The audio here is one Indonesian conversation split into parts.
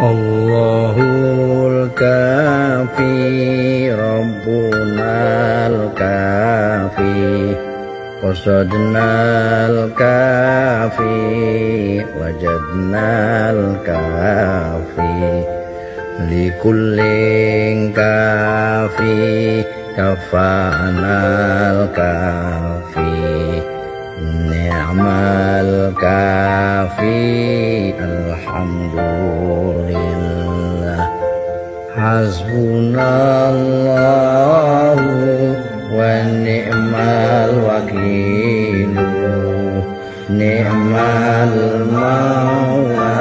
Allahul kafi Rabbunal kafi qasadnal kafi wajadnal kafi likullin kafi kafanal kafi ni'mal kafi alhamdulillah hasbunallahu wa ni'mal wakilu ni'mal maula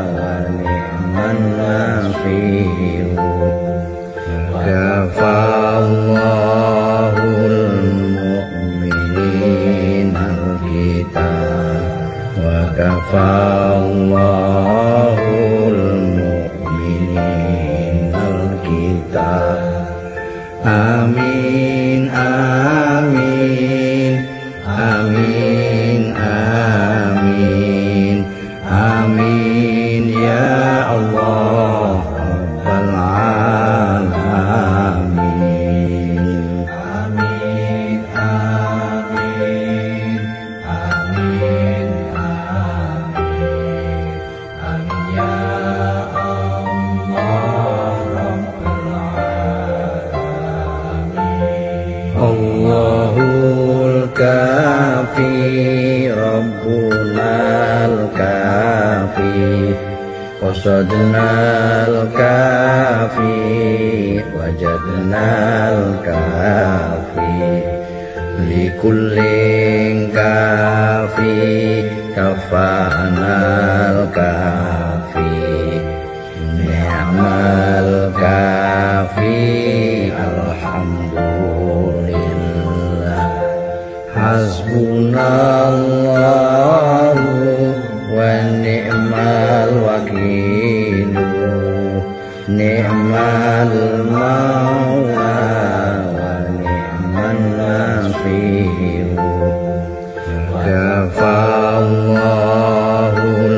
wa ni'man nasiru kafallahul mu'minin wa kafallahul mu'minin al-kitab. Amin amin amin amin amin ya Allah rabbal alamin. Amin amin amin amin amin ya Allah rabbal alamin. Allahul kafi Rabbunal kafi qasadnal kafi wajadnal kafi likullin kafi kafanal kafi ni'mal kafi alhamdulillah hasbunallahu wa ni'mal wakilu ni'mal maula wa ni'man nasiru kafallahul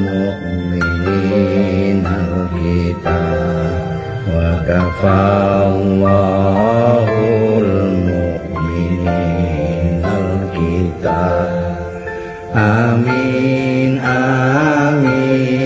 mu'minin al-kitab wa kafallahul mu'minin al-kitab. Amin amin